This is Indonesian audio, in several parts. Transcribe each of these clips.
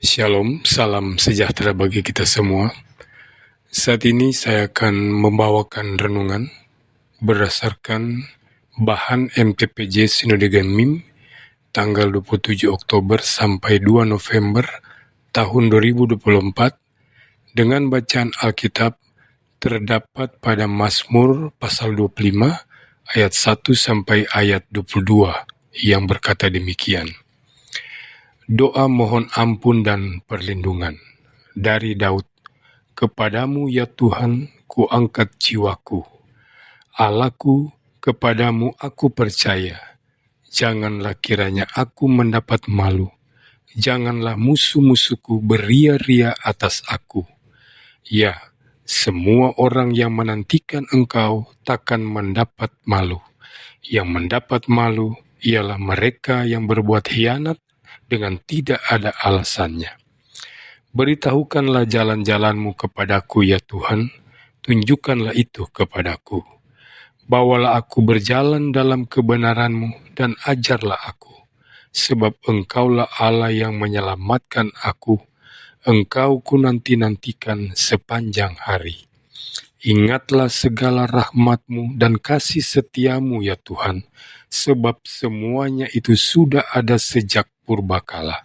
Shalom, salam sejahtera bagi kita semua. Saat ini saya akan membawakan renungan berdasarkan bahan MTPJ Sinode Ganmim tanggal 27 Oktober sampai 2 November tahun 2024 dengan bacaan Alkitab terdapat pada Mazmur pasal 25 ayat 1 sampai ayat 22 yang berkata demikian. Doa mohon ampun dan perlindungan dari Daud. Kepadamu ya Tuhan, ku angkat jiwaku. Allahku, kepadamu aku percaya. Janganlah kiranya aku mendapat malu. Janganlah musuh-musuhku beria-ria atas aku. Ya, semua orang yang menantikan Engkau takkan mendapat malu. Yang mendapat malu ialah mereka yang berbuat hianat dengan tidak ada alasannya. Beritahukanlah jalan-jalanmu kepadaku ya Tuhan, tunjukkanlah itu kepadaku. Bawalah aku berjalan dalam kebenaranmu dan ajarlah aku, sebab Engkaulah Allah yang menyelamatkan aku. Engkau ku nanti-nantikan sepanjang hari. Ingatlah segala rahmat-Mu dan kasih setiamu ya Tuhan, sebab semuanya itu sudah ada sejak purbakala.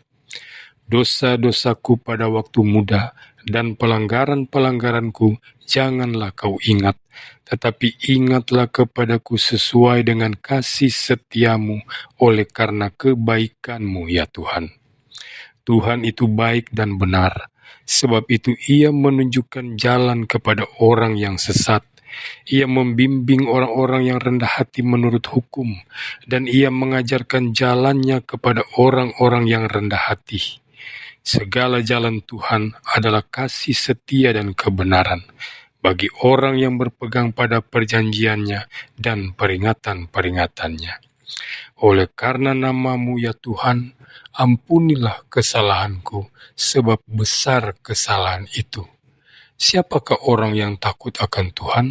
Dosa-dosaku pada waktu muda dan pelanggaran-pelanggaranku janganlah kau ingat, tetapi ingatlah kepadaku sesuai dengan kasih setiamu oleh karena kebaikan-Mu ya Tuhan. Tuhan itu baik dan benar, sebab itu Ia menunjukkan jalan kepada orang yang sesat. Ia membimbing orang-orang yang rendah hati menurut hukum, dan Ia mengajarkan jalannya kepada orang-orang yang rendah hati. Segala jalan Tuhan adalah kasih setia dan kebenaran bagi orang yang berpegang pada perjanjiannya dan peringatan-peringatannya. Oleh karena nama-Mu ya Tuhan, ampunilah kesalahanku, sebab besar kesalahan itu. Siapakah orang yang takut akan Tuhan?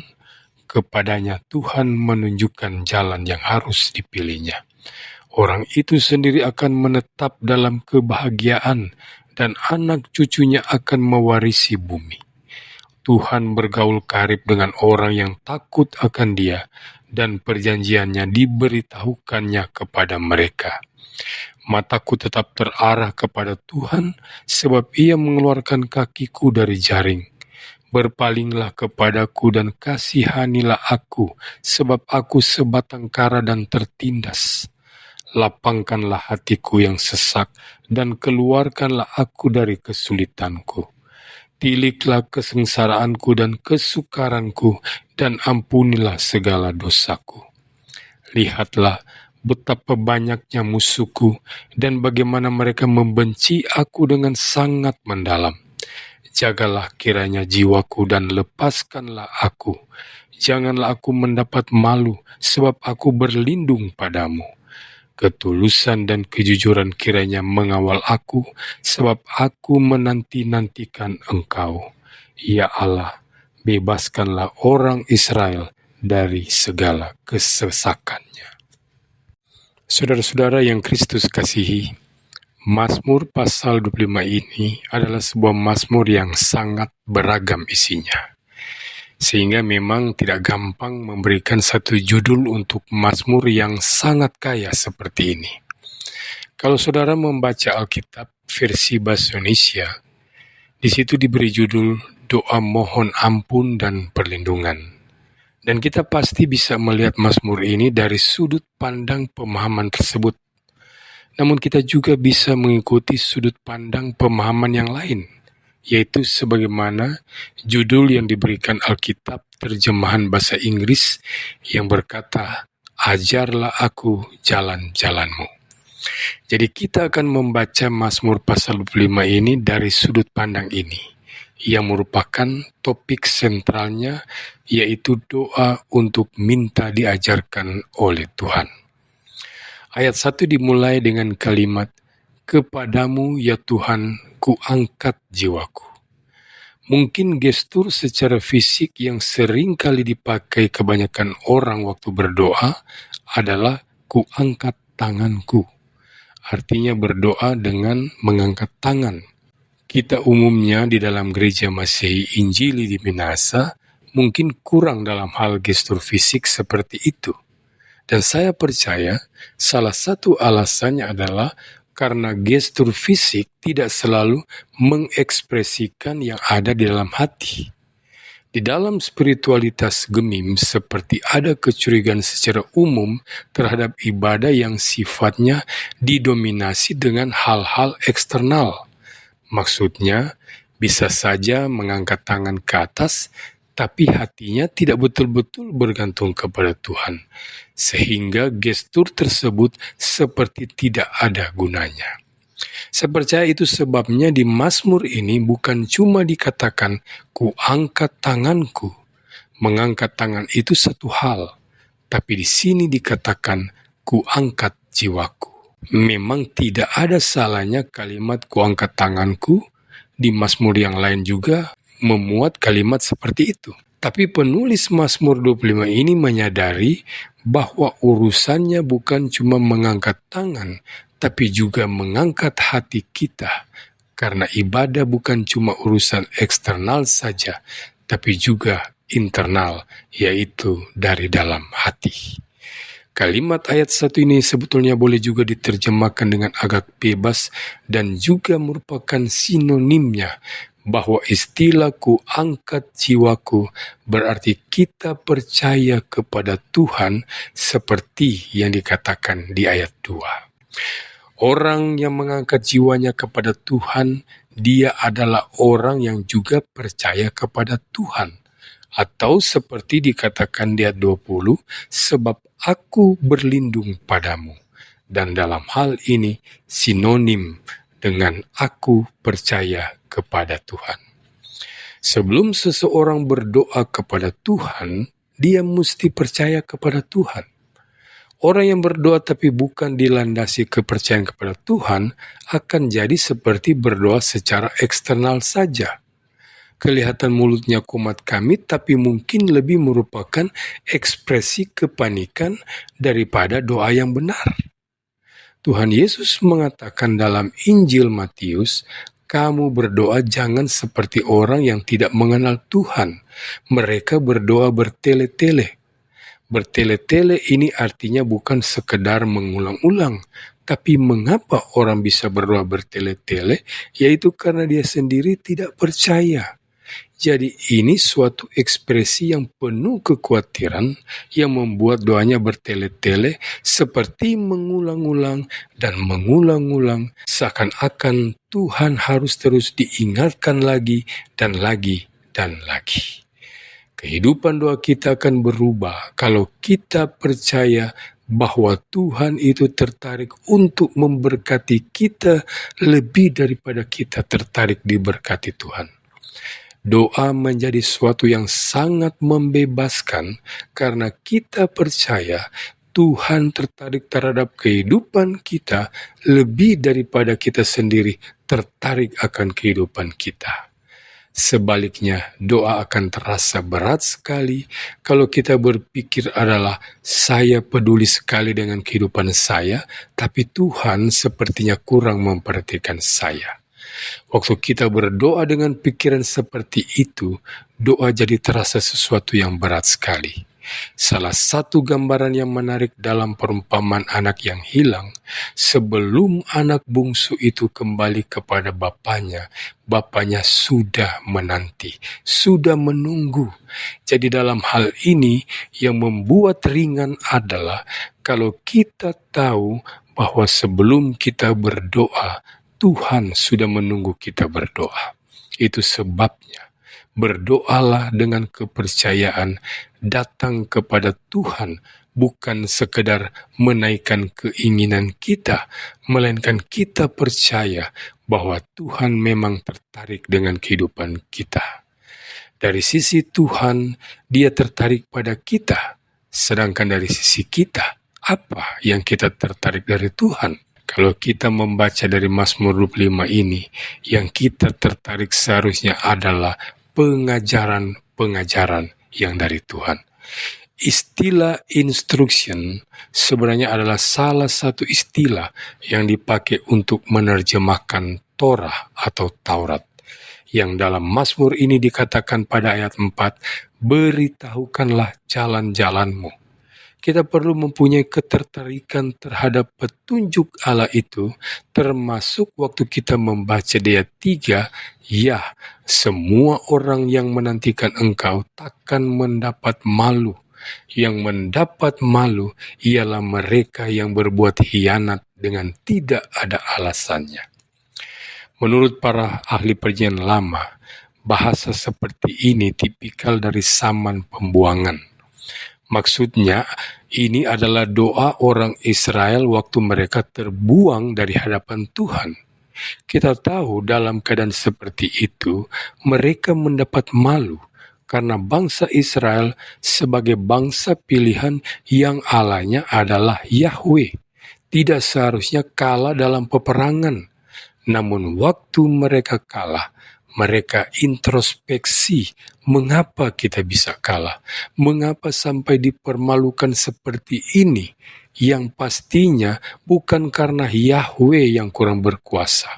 Kepadanya Tuhan menunjukkan jalan yang harus dipilihnya. Orang itu sendiri akan menetap dalam kebahagiaan, dan anak cucunya akan mewarisi bumi. Tuhan bergaul karib dengan orang yang takut akan Dia, dan perjanjiannya diberitahukannya kepada mereka. Mataku tetap terarah kepada Tuhan, sebab Ia mengeluarkan kakiku dari jaring. Berpalinglah kepadaku dan kasihanilah aku, sebab aku sebatang kara dan tertindas. Lapangkanlah hatiku yang sesak, dan keluarkanlah aku dari kesulitanku. Tiliklah kesengsaraanku dan kesukaranku, dan ampunilah segala dosaku. Lihatlah betapa banyaknya musuhku, dan bagaimana mereka membenci aku dengan sangat mendalam. Jagalah kiranya jiwaku dan lepaskanlah aku. Janganlah aku mendapat malu, sebab aku berlindung padamu. Ketulusan dan kejujuran kiranya mengawal aku, sebab aku menanti-nantikan Engkau. Ya Allah, bebaskanlah orang Israel dari segala kesesakannya. Saudara-saudara yang Kristus kasihi, Mazmur pasal 25 ini adalah sebuah mazmur yang sangat beragam isinya. Sehingga memang tidak gampang memberikan satu judul untuk mazmur yang sangat kaya seperti ini. Kalau saudara membaca Alkitab versi Bahasa Indonesia, di situ diberi judul Doa Mohon Ampun dan Perlindungan. Dan kita pasti bisa melihat mazmur ini dari sudut pandang pemahaman tersebut. Namun kita juga bisa mengikuti sudut pandang pemahaman yang lain, yaitu sebagaimana judul yang diberikan Alkitab terjemahan bahasa Inggris yang berkata, Ajarlah aku jalan-jalanmu. Jadi kita akan membaca Mazmur pasal 25 ini dari sudut pandang ini, yang merupakan topik sentralnya, yaitu doa untuk minta diajarkan oleh Tuhan. Ayat 1 dimulai dengan kalimat, Kepadamu ya Tuhan, ku angkat jiwaku. Mungkin gestur secara fisik yang sering kali dipakai kebanyakan orang waktu berdoa adalah ku angkat tanganku. Artinya berdoa dengan mengangkat tangan Kita umumnya di dalam gereja Masehi Injili di Minasa mungkin kurang dalam hal gestur fisik seperti itu. Dan saya percaya salah satu alasannya adalah karena gestur fisik tidak selalu mengekspresikan yang ada di dalam hati. Di dalam spiritualitas gemim seperti ada kecurigaan secara umum terhadap ibadah yang sifatnya didominasi dengan hal-hal eksternal. Maksudnya, bisa saja mengangkat tangan ke atas, tapi hatinya tidak betul-betul bergantung kepada Tuhan, sehingga gestur tersebut seperti tidak ada gunanya. Saya percaya itu sebabnya di Mazmur ini bukan cuma dikatakan, ku angkat tanganku. Mengangkat tangan itu satu hal, tapi di sini dikatakan, ku angkat jiwaku. Memang tidak ada salahnya kalimat ku angkat tanganku, di Mazmur yang lain juga memuat kalimat seperti itu. Tapi penulis Mazmur 25 ini menyadari bahwa urusannya bukan cuma mengangkat tangan, tapi juga mengangkat hati kita. Karena ibadah bukan cuma urusan eksternal saja, tapi juga internal, yaitu dari dalam hati. Kalimat ayat 1 ini sebetulnya boleh juga diterjemahkan dengan agak bebas dan juga merupakan sinonimnya bahwa istilah ku angkat jiwaku berarti kita percaya kepada Tuhan seperti yang dikatakan di ayat 2. Orang yang mengangkat jiwanya kepada Tuhan, dia adalah orang yang juga percaya kepada Tuhan. Atau seperti dikatakan di ayat 20, sebab aku berlindung padamu. Dan dalam hal ini sinonim dengan aku percaya kepada Tuhan. Sebelum seseorang berdoa kepada Tuhan, dia mesti percaya kepada Tuhan. Orang yang berdoa tapi bukan dilandasi kepercayaan kepada Tuhan akan jadi seperti berdoa secara eksternal saja. Kelihatan mulutnya kumat kamit tapi mungkin lebih merupakan ekspresi kepanikan daripada doa yang benar. Tuhan Yesus mengatakan dalam Injil Matius, kamu berdoa jangan seperti orang yang tidak mengenal Tuhan. Mereka berdoa bertele-tele. Bertele-tele ini artinya bukan sekedar mengulang-ulang, tapi mengapa orang bisa berdoa bertele-tele? Yaitu karena dia sendiri tidak percaya. Jadi ini suatu ekspresi yang penuh kekhawatiran yang membuat doanya bertele-tele seperti mengulang-ulang dan mengulang-ulang seakan-akan Tuhan harus terus diingatkan lagi dan lagi dan lagi. Kehidupan doa kita akan berubah kalau kita percaya bahwa Tuhan itu tertarik untuk memberkati kita lebih daripada kita tertarik diberkati Tuhan. Doa menjadi suatu yang sangat membebaskan karena kita percaya Tuhan tertarik terhadap kehidupan kita lebih daripada kita sendiri tertarik akan kehidupan kita. Sebaliknya, doa akan terasa berat sekali kalau kita berpikir adalah saya peduli sekali dengan kehidupan saya, tapi Tuhan sepertinya kurang memperhatikan saya. Waktu kita berdoa dengan pikiran seperti itu, doa jadi terasa sesuatu yang berat sekali. Salah satu gambaran yang menarik dalam perumpamaan anak yang hilang, sebelum anak bungsu itu kembali kepada bapaknya sudah menanti, sudah menunggu. Jadi dalam hal ini yang membuat ringan adalah kalau kita tahu bahwa sebelum kita berdoa, Tuhan sudah menunggu kita berdoa. Itu sebabnya berdoalah dengan kepercayaan datang kepada Tuhan, bukan sekedar menaikkan keinginan kita, melainkan kita percaya bahwa Tuhan memang tertarik dengan kehidupan kita. Dari sisi Tuhan, Dia tertarik pada kita, sedangkan dari sisi kita, apa yang kita tertarik dari Tuhan? Kalau kita membaca dari Mazmur 25 ini, yang kita tertarik seharusnya adalah pengajaran-pengajaran yang dari Tuhan. Istilah instruction sebenarnya adalah salah satu istilah yang dipakai untuk menerjemahkan Torah atau Taurat. Yang dalam Mazmur ini dikatakan pada ayat 4, beritahukanlah jalan-jalanmu. Kita perlu mempunyai ketertarikan terhadap petunjuk Allah itu, termasuk waktu kita membaca di ayat 3, ya, semua orang yang menantikan engkau takkan mendapat malu. Yang mendapat malu ialah mereka yang berbuat hianat dengan tidak ada alasannya. Menurut para ahli perjanjian lama, bahasa seperti ini tipikal dari zaman pembuangan. Maksudnya, ini adalah doa orang Israel waktu mereka terbuang dari hadapan Tuhan. Kita tahu dalam keadaan seperti itu, mereka mendapat malu karena bangsa Israel sebagai bangsa pilihan yang Allahnya adalah Yahweh, tidak seharusnya kalah dalam peperangan. Namun waktu mereka kalah, mereka introspeksi, mengapa kita bisa kalah? Mengapa sampai dipermalukan seperti ini? Yang pastinya bukan karena Yahweh yang kurang berkuasa.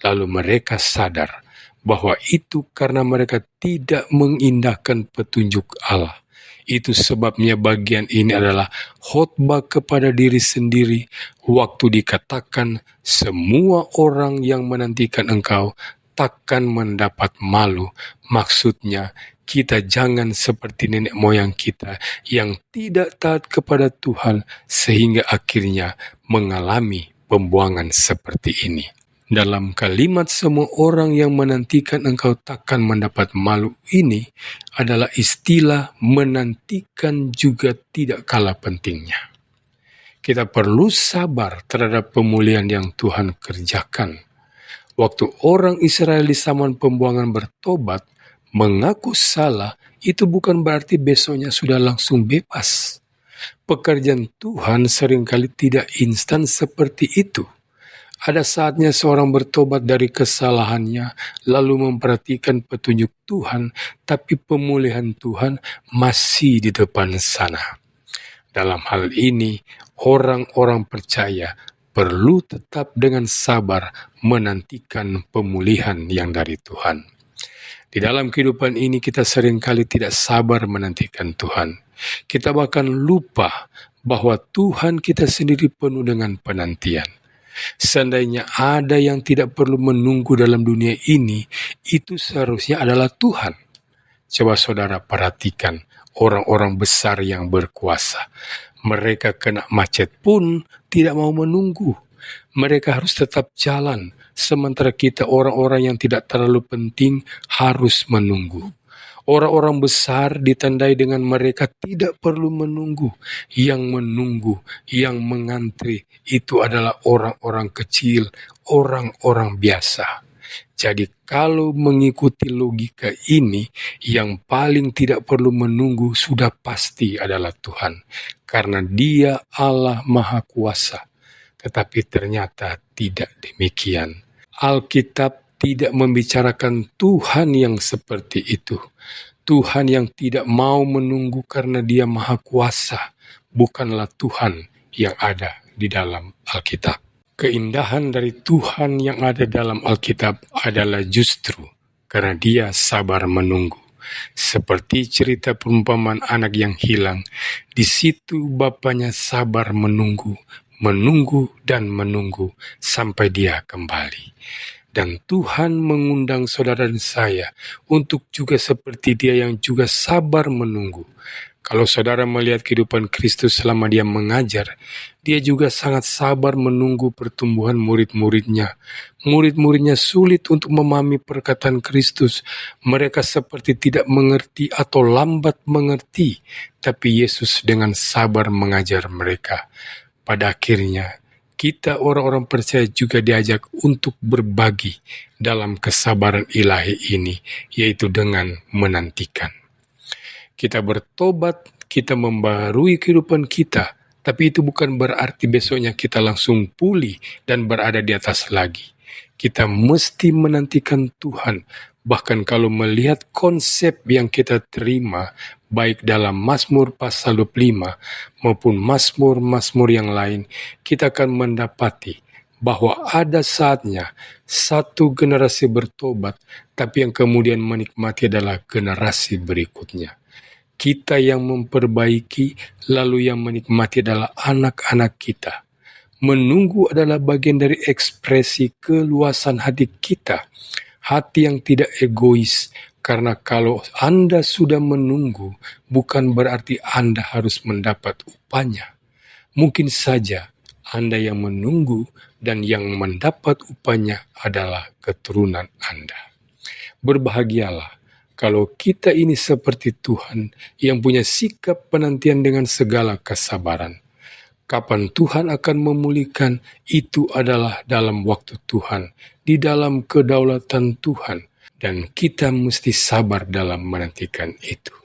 Lalu mereka sadar bahwa itu karena mereka tidak mengindahkan petunjuk Allah. Itu sebabnya bagian ini adalah khotbah kepada diri sendiri waktu dikatakan semua orang yang menantikan engkau takkan mendapat malu. Maksudnya, kita jangan seperti nenek moyang kita yang tidak taat kepada Tuhan sehingga akhirnya mengalami pembuangan seperti ini. Dalam kalimat semua orang yang menantikan engkau takkan mendapat malu ini adalah istilah menantikan juga tidak kalah pentingnya. Kita perlu sabar terhadap pemulihan yang Tuhan kerjakan. Waktu orang Israel di zaman pembuangan bertobat, mengaku salah, itu bukan berarti besoknya sudah langsung bebas. Pekerjaan Tuhan seringkali tidak instan seperti itu. Ada saatnya seorang bertobat dari kesalahannya, lalu memperhatikan petunjuk Tuhan, tapi pemulihan Tuhan masih di depan sana. Dalam hal ini, orang-orang percaya perlu tetap dengan sabar menantikan pemulihan yang dari Tuhan. Di dalam kehidupan ini kita seringkali tidak sabar menantikan Tuhan. Kita bahkan lupa bahwa Tuhan kita sendiri penuh dengan penantian. Seandainya ada yang tidak perlu menunggu dalam dunia ini, itu seharusnya adalah Tuhan. Coba saudara perhatikan orang-orang besar yang berkuasa. Mereka kena macet pun tidak mau menunggu. Mereka harus tetap jalan, sementara kita orang-orang yang tidak terlalu penting harus menunggu. Orang-orang besar ditandai dengan mereka tidak perlu menunggu. Yang menunggu, yang mengantri, itu adalah orang-orang kecil, orang-orang biasa. Jadi kalau mengikuti logika ini, yang paling tidak perlu menunggu sudah pasti adalah Tuhan. Karena Dia Allah Maha Kuasa. Tetapi ternyata tidak demikian. Alkitab tidak membicarakan Tuhan yang seperti itu. Tuhan yang tidak mau menunggu karena Dia Maha Kuasa, bukanlah Tuhan yang ada di dalam Alkitab. Keindahan dari Tuhan yang ada dalam Alkitab adalah justru karena Dia sabar menunggu. Seperti cerita perumpamaan anak yang hilang, di situ bapaknya sabar menunggu dan menunggu sampai dia kembali. Dan Tuhan mengundang saudara dan saya untuk juga seperti Dia yang juga sabar menunggu. Kalau saudara melihat kehidupan Kristus selama Dia mengajar, Dia juga sangat sabar menunggu pertumbuhan murid-muridnya. Murid-muridnya sulit untuk memahami perkataan Kristus. Mereka seperti tidak mengerti atau lambat mengerti, tapi Yesus dengan sabar mengajar mereka. Pada akhirnya, kita orang-orang percaya juga diajak untuk berbagi dalam kesabaran ilahi ini, yaitu dengan menantikan. Kita bertobat, kita membarui kehidupan kita, tapi itu bukan berarti besoknya kita langsung pulih dan berada di atas lagi. Kita mesti menantikan Tuhan. Bahkan kalau melihat konsep yang kita terima, baik dalam Mazmur pasal 25 maupun Mazmur-Mazmur yang lain, kita akan mendapati bahwa ada saatnya satu generasi bertobat, tapi yang kemudian menikmati adalah generasi berikutnya. Kita yang memperbaiki, lalu yang menikmati adalah anak-anak kita. Menunggu adalah bagian dari ekspresi keluasan hati kita, hati yang tidak egois, karena kalau Anda sudah menunggu, bukan berarti Anda harus mendapat upahnya. Mungkin saja Anda yang menunggu dan yang mendapat upahnya adalah keturunan Anda. Berbahagialah kalau kita ini seperti Tuhan yang punya sikap penantian dengan segala kesabaran. Kapan Tuhan akan memulihkan, itu adalah dalam waktu Tuhan, di dalam kedaulatan Tuhan, dan kita mesti sabar dalam menantikan itu.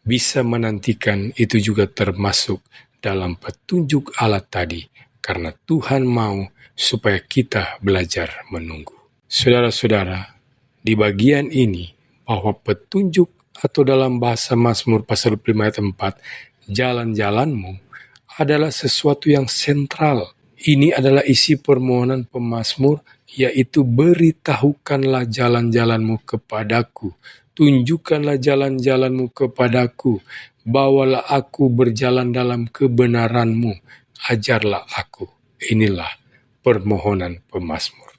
Bisa menantikan itu juga termasuk dalam petunjuk Allah tadi, karena Tuhan mau supaya kita belajar menunggu. Saudara-saudara, di bagian ini, bahwa petunjuk atau dalam bahasa Mazmur pasal 5 ayat 4, jalan-jalanmu adalah sesuatu yang sentral. Ini adalah isi permohonan pemazmur, yaitu beritahukanlah jalan-jalanmu kepadaku, tunjukkanlah jalan-jalanmu kepadaku, bawalah aku berjalan dalam kebenaranmu, ajarlah aku. Inilah permohonan pemazmur.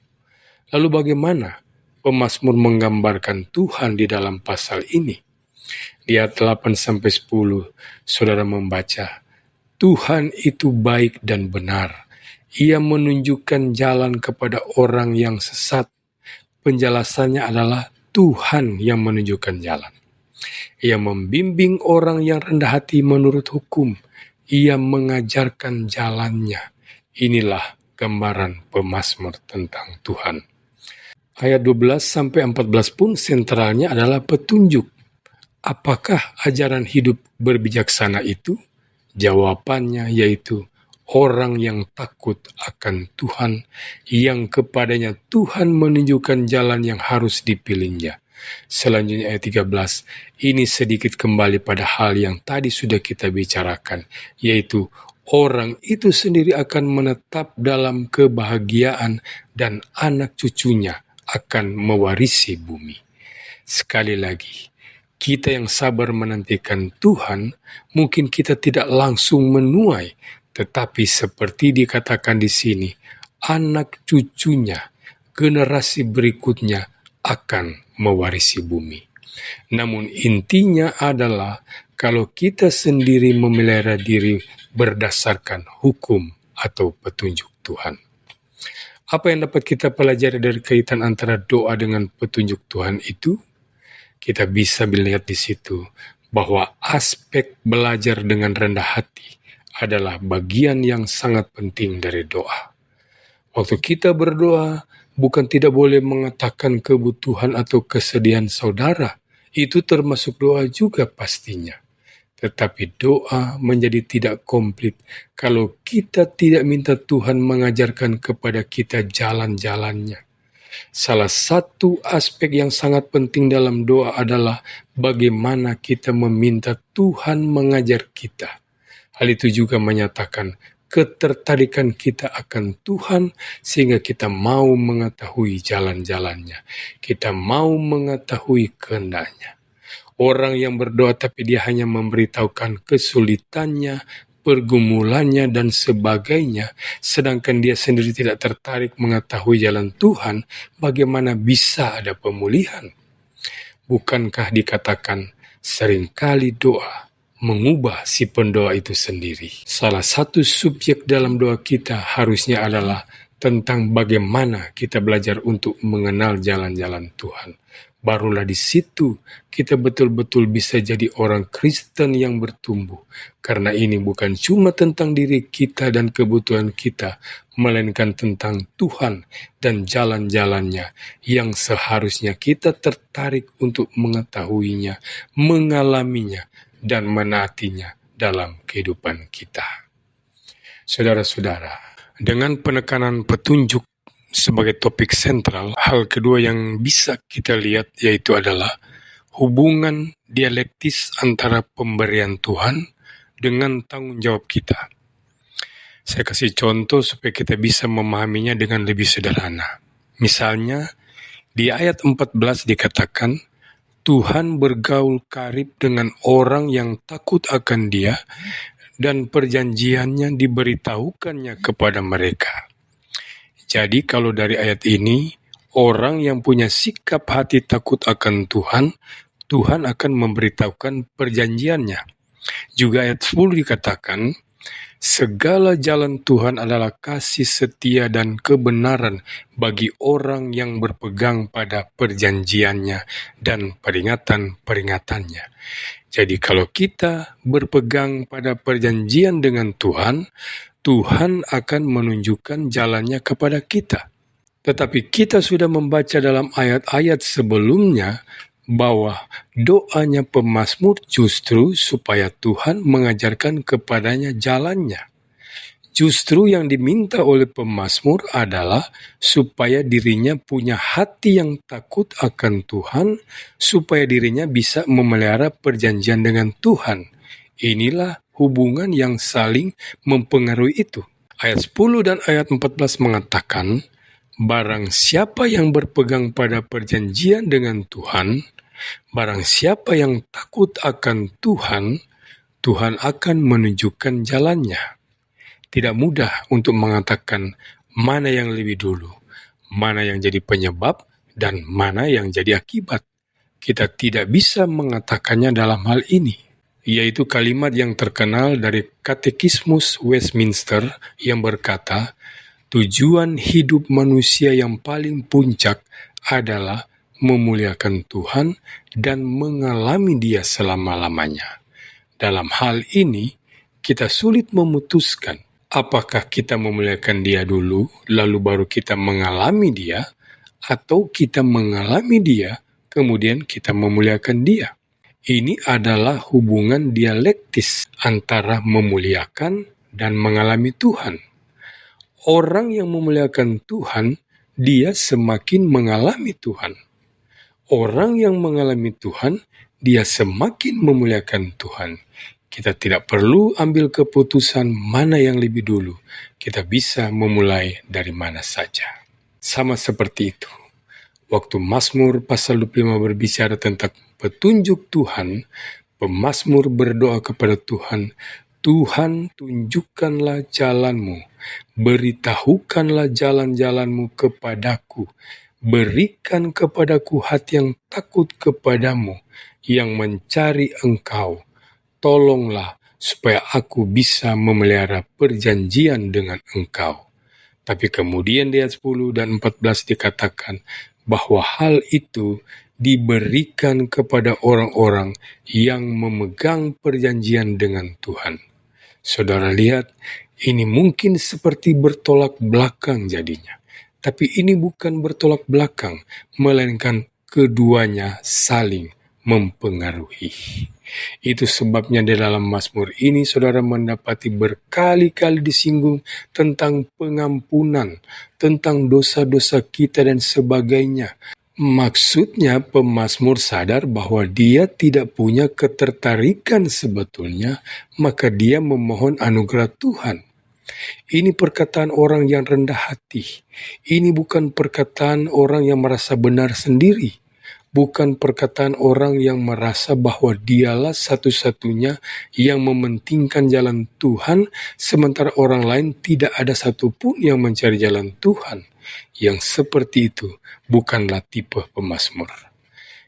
Lalu bagaimana pemazmur menggambarkan Tuhan di dalam pasal ini? Di ayat 8-10, saudara membaca, Tuhan itu baik dan benar. Ia menunjukkan jalan kepada orang yang sesat. Penjelasannya adalah Tuhan yang menunjukkan jalan. Ia membimbing orang yang rendah hati menurut hukum. Ia mengajarkan jalannya. Inilah gambaran pemazmur tentang Tuhan. Ayat 12-14 pun sentralnya adalah petunjuk. Apakah ajaran hidup berbijaksana itu? Jawabannya yaitu orang yang takut akan Tuhan, yang kepadanya Tuhan menunjukkan jalan yang harus dipilihnya. Selanjutnya ayat 13, ini sedikit kembali pada hal yang tadi sudah kita bicarakan, yaitu orang itu sendiri akan menetap dalam kebahagiaan dan anak cucunya akan mewarisi bumi. Sekali lagi, kita yang sabar menantikan Tuhan, mungkin kita tidak langsung menuai, tetapi seperti dikatakan di sini, anak cucunya, generasi berikutnya akan mewarisi bumi. Namun intinya adalah kalau kita sendiri memelihara diri berdasarkan hukum atau petunjuk Tuhan. Apa yang dapat kita pelajari dari kaitan antara doa dengan petunjuk Tuhan itu? Kita bisa melihat di situ bahwa aspek belajar dengan rendah hati adalah bagian yang sangat penting dari doa. Waktu kita berdoa, bukan tidak boleh mengatakan kebutuhan atau kesedihan saudara. Itu termasuk doa juga pastinya. Tetapi doa menjadi tidak komplit kalau kita tidak minta Tuhan mengajarkan kepada kita jalan-jalannya. Salah satu aspek yang sangat penting dalam doa adalah bagaimana kita meminta Tuhan mengajar kita. Hal itu juga menyatakan ketertarikan kita akan Tuhan sehingga kita mau mengetahui jalan-jalannya. Kita mau mengetahui kehendaknya. Orang yang berdoa tapi dia hanya memberitahukan kesulitannya, pergumulannya, dan sebagainya, sedangkan dia sendiri tidak tertarik mengetahui jalan Tuhan, bagaimana bisa ada pemulihan? Bukankah dikatakan seringkali doa mengubah si pendoa itu sendiri? Salah satu subjek dalam doa kita harusnya adalah tentang bagaimana kita belajar untuk mengenal jalan-jalan Tuhan. Barulah di situ kita betul-betul bisa jadi orang Kristen yang bertumbuh. Karena ini bukan cuma tentang diri kita dan kebutuhan kita, melainkan tentang Tuhan dan jalan-jalannya yang seharusnya kita tertarik untuk mengetahuinya, mengalaminya, dan menaatinya dalam kehidupan kita. Saudara-saudara, dengan penekanan petunjuk sebagai topik sentral, hal kedua yang bisa kita lihat yaitu adalah hubungan dialektis antara pemberian Tuhan dengan tanggung jawab kita. Saya kasih contoh supaya kita bisa memahaminya dengan lebih sederhana. Misalnya, di ayat 14 dikatakan, Tuhan bergaul karib dengan orang yang takut akan Dia, dan perjanjiannya diberitahukannya kepada mereka. Jadi kalau dari ayat ini, orang yang punya sikap hati takut akan Tuhan, Tuhan akan memberitahukan perjanjiannya. Juga ayat 10 dikatakan, segala jalan Tuhan adalah kasih setia dan kebenaran bagi orang yang berpegang pada perjanjiannya dan peringatan-peringatannya. Jadi kalau kita berpegang pada perjanjian dengan Tuhan, Tuhan akan menunjukkan jalannya kepada kita. Tetapi kita sudah membaca dalam ayat-ayat sebelumnya bahwa doanya pemazmur justru supaya Tuhan mengajarkan kepadanya jalannya. Justru yang diminta oleh pemazmur adalah supaya dirinya punya hati yang takut akan Tuhan, supaya dirinya bisa memelihara perjanjian dengan Tuhan. Inilah hubungan yang saling mempengaruhi itu. Ayat 10 dan ayat 14 mengatakan, barang siapa yang berpegang pada perjanjian dengan Tuhan, barang siapa yang takut akan Tuhan, Tuhan akan menunjukkan jalannya. Tidak mudah untuk mengatakan mana yang lebih dulu, mana yang jadi penyebab, dan mana yang jadi akibat. Kita tidak bisa mengatakannya dalam hal ini, yaitu kalimat yang terkenal dari Katekismus Westminster yang berkata, tujuan hidup manusia yang paling puncak adalah memuliakan Tuhan dan mengalami Dia selama-lamanya. Dalam hal ini, kita sulit memutuskan apakah kita memuliakan Dia dulu, lalu baru kita mengalami Dia, atau kita mengalami Dia, kemudian kita memuliakan Dia. Ini adalah hubungan dialektis antara memuliakan dan mengalami Tuhan. Orang yang memuliakan Tuhan, dia semakin mengalami Tuhan. Orang yang mengalami Tuhan, dia semakin memuliakan Tuhan. Kita tidak perlu ambil keputusan mana yang lebih dulu. Kita bisa memulai dari mana saja. Sama seperti itu. Waktu Mazmur pasal 25 berbicara tentang petunjuk Tuhan, pemazmur berdoa kepada Tuhan, Tuhan tunjukkanlah jalanmu, beritahukanlah jalan-jalanmu kepadaku, berikan kepadaku hati yang takut kepadamu, yang mencari Engkau. Tolonglah supaya aku bisa memelihara perjanjian dengan Engkau. Tapi kemudian di ayat 10 dan 14 dikatakan bahwa hal itu diberikan kepada orang-orang yang memegang perjanjian dengan Tuhan. Saudara lihat, ini mungkin seperti bertolak belakang jadinya. Tapi ini bukan bertolak belakang, melainkan keduanya saling mempengaruhi. Itu sebabnya di dalam Mazmur ini saudara mendapati berkali-kali disinggung tentang pengampunan, tentang dosa-dosa kita dan sebagainya. Maksudnya pemazmur sadar bahwa dia tidak punya ketertarikan sebetulnya, maka dia memohon anugerah Tuhan. Ini perkataan orang yang rendah hati. Ini bukan perkataan orang yang merasa benar sendiri. Bukan perkataan orang yang merasa bahwa dialah satu-satunya yang mementingkan jalan Tuhan, sementara orang lain tidak ada satupun yang mencari jalan Tuhan. Yang seperti itu bukanlah tipe pemazmur.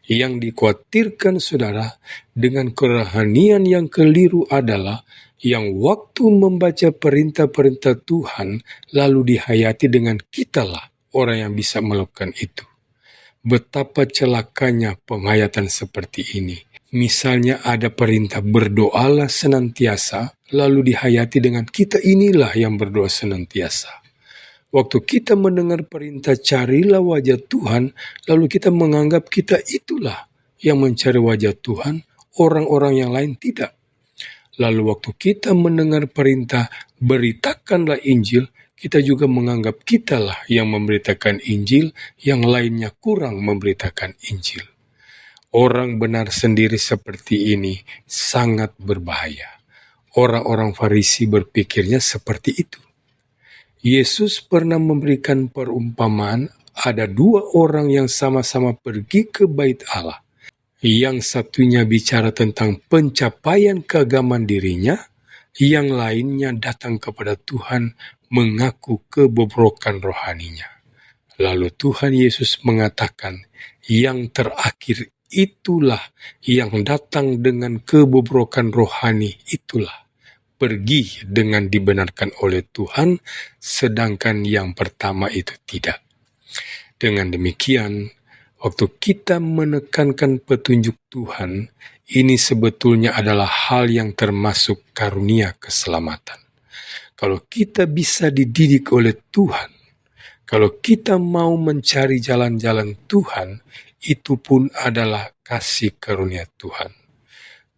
Yang dikhawatirkan saudara dengan kerohanian yang keliru adalah yang waktu membaca perintah-perintah Tuhan lalu dihayati dengan kitalah orang yang bisa melakukan itu. Betapa celakanya penghayatan seperti ini. Misalnya ada perintah berdoalah senantiasa, lalu dihayati dengan kita inilah yang berdoa senantiasa. Waktu kita mendengar perintah carilah wajah Tuhan, lalu kita menganggap kita itulah yang mencari wajah Tuhan, orang-orang yang lain tidak. Lalu waktu kita mendengar perintah beritakanlah Injil, kita juga menganggap kitalah yang memberitakan Injil, yang lainnya kurang memberitakan Injil. Orang benar sendiri seperti ini sangat berbahaya. Orang-orang Farisi berpikirnya seperti itu. Yesus pernah memberikan perumpamaan ada dua orang yang sama-sama pergi ke bait Allah. Yang satunya bicara tentang pencapaian keagamaan dirinya, yang lainnya datang kepada Tuhan mengaku kebobrokan rohaninya. Lalu Tuhan Yesus mengatakan, yang terakhir itulah yang datang dengan kebobrokan rohani itulah pergi dengan dibenarkan oleh Tuhan, sedangkan yang pertama itu tidak. Dengan demikian, waktu kita menekankan petunjuk Tuhan, ini sebetulnya adalah hal yang termasuk karunia keselamatan. Kalau kita bisa dididik oleh Tuhan, kalau kita mau mencari jalan-jalan Tuhan, itu pun adalah kasih karunia Tuhan.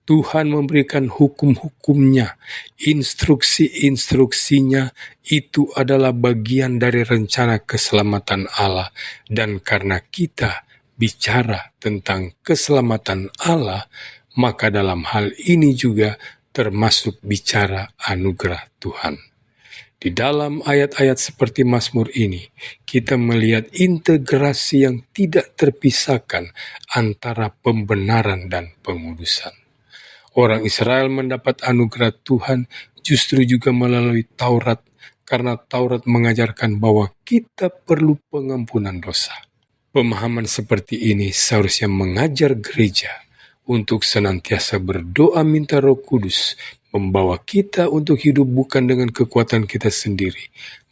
Tuhan memberikan hukum-hukumnya, instruksi-instruksinya, itu adalah bagian dari rencana keselamatan Allah. Dan karena kita bicara tentang keselamatan Allah, maka dalam hal ini juga termasuk bicara anugerah Tuhan. Di dalam ayat-ayat seperti Mazmur ini, kita melihat integrasi yang tidak terpisahkan antara pembenaran dan pengudusan. Orang Israel mendapat anugerah Tuhan justru juga melalui Taurat, karena Taurat mengajarkan bahwa kita perlu pengampunan dosa. Pemahaman seperti ini seharusnya mengajar gereja untuk senantiasa berdoa minta Roh Kudus membawa kita untuk hidup bukan dengan kekuatan kita sendiri,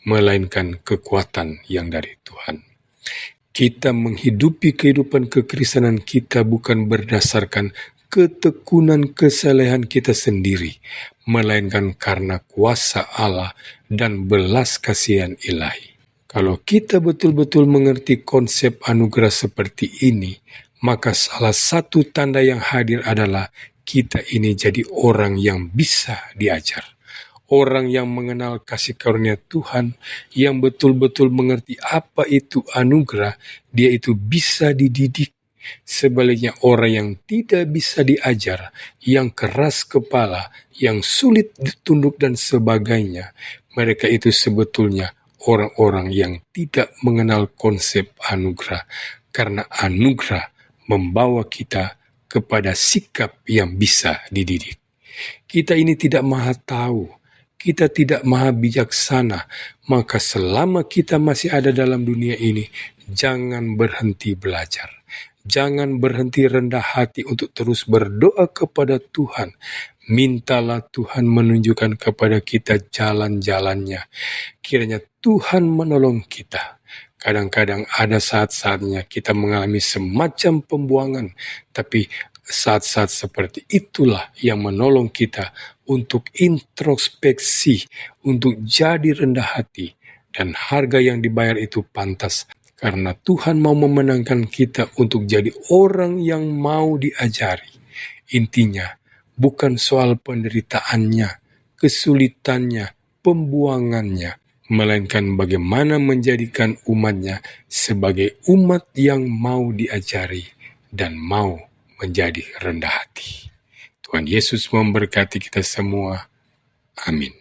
melainkan kekuatan yang dari Tuhan. Kita menghidupi kehidupan kekristenan kita bukan berdasarkan ketekunan kesalehan kita sendiri, melainkan karena kuasa Allah dan belas kasihan ilahi. Kalau kita betul-betul mengerti konsep anugerah seperti ini, maka salah satu tanda yang hadir adalah kita ini jadi orang yang bisa diajar. Orang yang mengenal kasih karunia Tuhan, yang betul-betul mengerti apa itu anugerah, dia itu bisa dididik. Sebaliknya orang yang tidak bisa diajar, yang keras kepala, yang sulit ditunduk dan sebagainya, mereka itu sebetulnya orang-orang yang tidak mengenal konsep anugerah, karena anugerah membawa kita kepada sikap yang bisa dididik. Kita ini tidak maha tahu, kita tidak maha bijaksana, maka selama kita masih ada dalam dunia ini, jangan berhenti belajar. Jangan berhenti rendah hati untuk terus berdoa kepada Tuhan. Mintalah Tuhan menunjukkan kepada kita jalan-jalannya. Kiranya Tuhan menolong kita. Kadang-kadang ada saat-saatnya kita mengalami semacam pembuangan, tapi saat-saat seperti itulah yang menolong kita untuk introspeksi, untuk jadi rendah hati, dan harga yang dibayar itu pantas. Karena Tuhan mau memenangkan kita untuk jadi orang yang mau diajari. Intinya, bukan soal penderitaannya, kesulitannya, pembuangannya, melainkan bagaimana menjadikan umatnya sebagai umat yang mau diajari dan mau menjadi rendah hati. Tuhan Yesus memberkati kita semua. Amin.